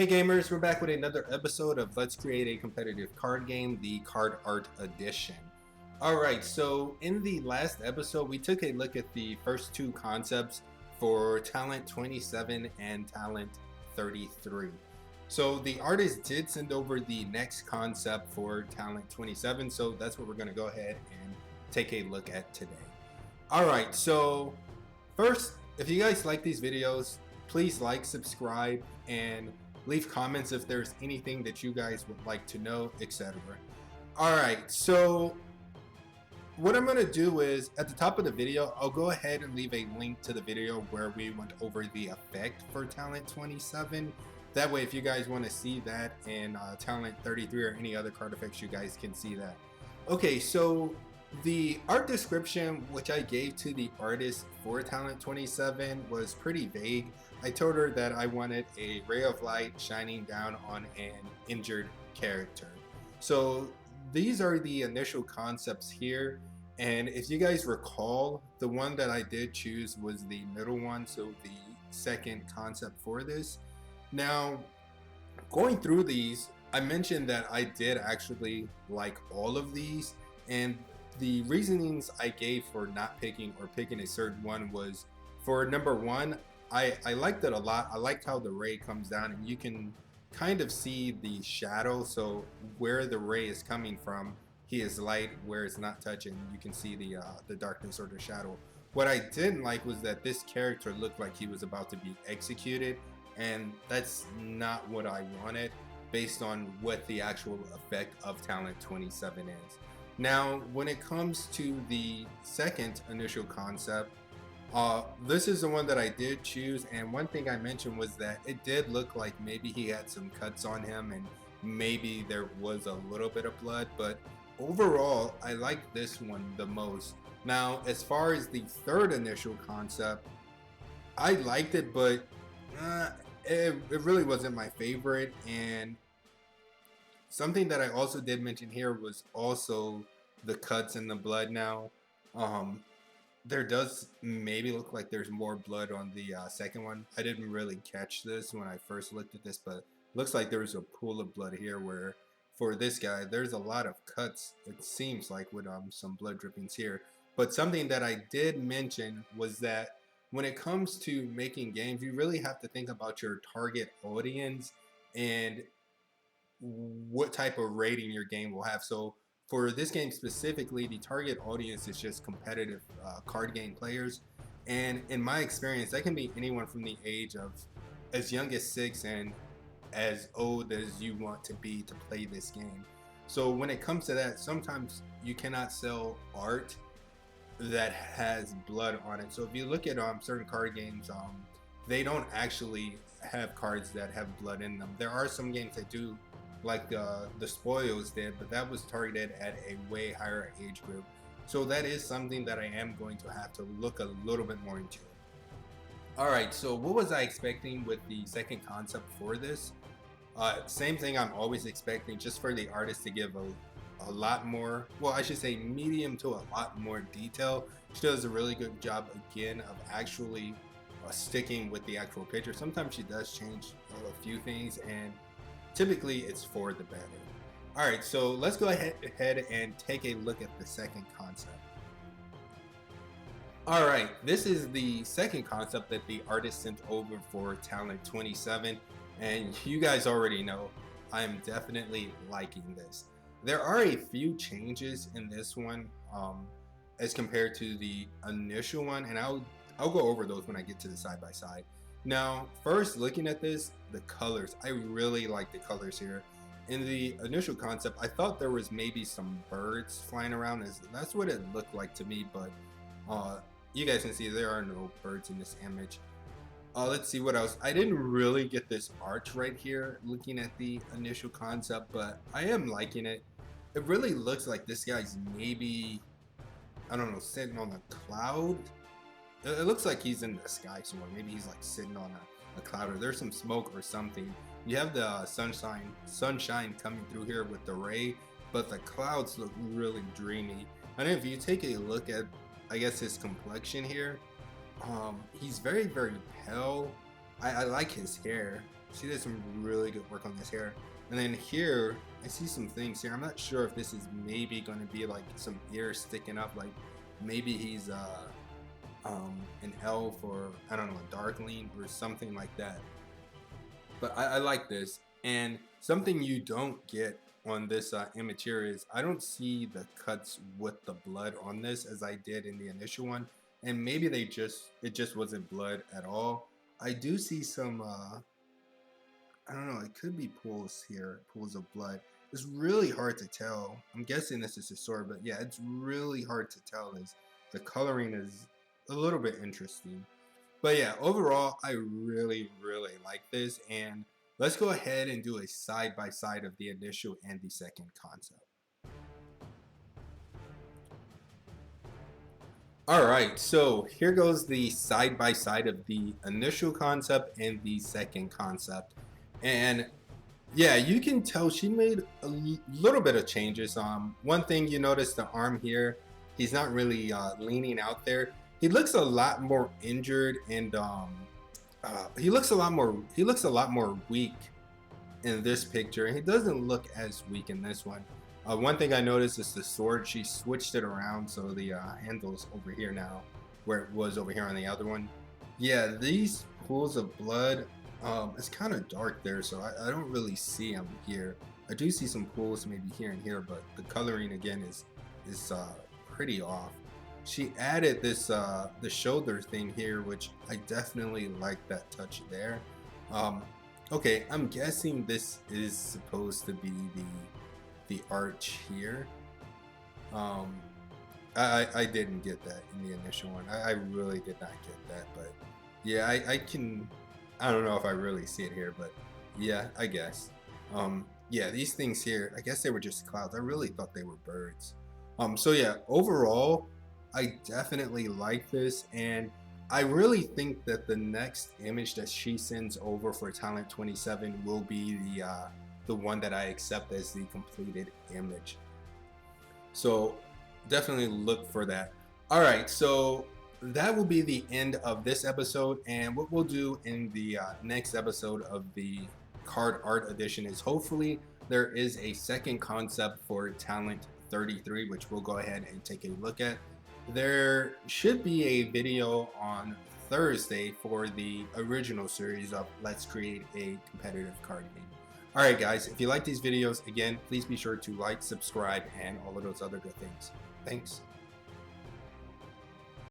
Hey gamers, we're back with another episode of Let's Create a Competitive Card Game, the Card Art Edition. Alright, so in the last episode we took a look at the first two concepts for Talent 27 and Talent 33. So the artist did send over the next concept for Talent 27, so that's what we're going to go ahead and take a look at today. Alright, so first, if you guys like these videos, please like, subscribe, and leave comments if there's anything that you guys would like to know, etc. Alright, so what I'm going to do is at the top of the video, I'll go ahead and leave a link to the video where we went over the effect for Talent 27. That way, if you guys want to see that in Talent 33 or any other card effects, you guys can see that. Okay, so the art description which I gave to the artist for Talent 27 was pretty vague. I told her that I wanted a ray of light shining down on an injured character. So these are the initial concepts here, and if you guys recall, the one that I did choose was the middle one, so the second concept for this. Now, going through these, I mentioned that I did actually like all of these, and the reasonings I gave for not picking or picking a certain one was, for number one, I liked it a lot. I liked how the ray comes down and you can kind of see the shadow, so where the ray is coming from, he is light, where it's not touching, you can see the darkness or the shadow. What I didn't like was that this character looked like he was about to be executed, and that's not what I wanted based on what the actual effect of Talent 27 is. Now, when it comes to the second initial concept, this is the one that I did choose, and one thing I mentioned was that it did look like maybe he had some cuts on him and maybe there was a little bit of blood, but overall I like this one the most. Now, as far as the third initial concept, I liked it, but it really wasn't my favorite. And something that I also did mention here was also the cuts and the blood. Now, there does maybe look like there's more blood on the second one. I didn't really catch this when I first looked at this, but looks like there's a pool of blood here, where for this guy there's a lot of cuts, it seems like, with some blood drippings here. But something that I did mention was that when it comes to making games, you really have to think about your target audience and what type of rating your game will have. So for this game specifically, the target audience is just competitive card game players, and in my experience that can be anyone from the age of as young as 6 and as old as you want to be to play this game. So when it comes to that, sometimes you cannot sell art that has blood on it. So if you look at certain card games, they don't actually have cards that have blood in them. There are some games that do, like the Spoils did, but that was targeted at a way higher age group. So that is something that I am going to have to look a little bit more into. Alright, so what was I expecting with the second concept for this? Same thing I'm always expecting, just for the artist to give a lot more, well, I should say medium to a lot more detail. She does a really good job again of actually sticking with the actual picture. Sometimes she does change a few things, and typically it's for the better. Alright, so let's go ahead and take a look at the second concept. Alright, this is the second concept that the artist sent over for Talent 27, and you guys already know I'm definitely liking this. There are a few changes in this one as compared to the initial one, and I'll go over those when I get to the side by side. Now, first, looking at this, the colors, I really like the colors here. In the initial concept, I thought there was maybe some birds flying around, as that's what it looked like to me, but you guys can see there are no birds in this image. Let's see what else. I didn't really get this arch right here looking at the initial concept, but I am liking it. It really looks like this guy's maybe, I don't know, sitting on a cloud. It looks like he's in the sky somewhere. Maybe he's like sitting on a cloud, or there's some smoke or something. You have the sunshine coming through here with the ray, but the clouds look really dreamy. And if you take a look at, I guess, his complexion here, he's very, very pale. I like his hair. She did some really good work on this hair. And then here, I see some things here. I'm not sure if this is maybe going to be like some ears sticking up, like maybe he's an elf, or I don't know, a darkling or something like that. But I like this. And something you don't get on this image here is I don't see the cuts with the blood on this as I did in the initial one. And maybe it just wasn't blood at all. I do see some I don't know, it could be pools here, pools of blood. It's really hard to tell. I'm guessing this is a sword, but yeah, it's really hard to tell. Is the coloring is a little bit interesting. But yeah, overall, I really, really like this. And let's go ahead and do a side by side of the initial and the second concept. All right, so here goes the side by side of the initial concept and the second concept. And yeah, you can tell she made a little bit of changes. One thing you notice, the arm here, he's not really leaning out there. He looks a lot more injured, and he looks a lot more weak in this picture, and he doesn't look as weak in this one. One thing I noticed is the sword. She switched it around, so the handle's over here now, where it was over here on the other one. Yeah, these pools of blood, it's kind of dark there, so I don't really see them here. I do see some pools maybe here and here, but the coloring again is pretty off. She added this the shoulder thing here, which I definitely like that touch there. Okay, I'm guessing this is supposed to be the arch here. I didn't get that in the initial one. I really did not get that, but yeah, I don't know if I really see it here, but yeah, I guess. Yeah, these things here, I guess they were just clouds. I really thought they were birds. So yeah, overall, I definitely like this, and I really think that the next image that she sends over for Talent 27 will be the one that I accept as the completed image. So definitely look for that. All right, so that will be the end of this episode, and what we'll do in the next episode of the card art edition is hopefully there is a second concept for Talent 33, which we'll go ahead and take a look at. There should be a video on Thursday for the original series of Let's Create a Competitive Card Game. All right, guys, if you like these videos, again, please be sure to like, subscribe, and all of those other good things. Thanks.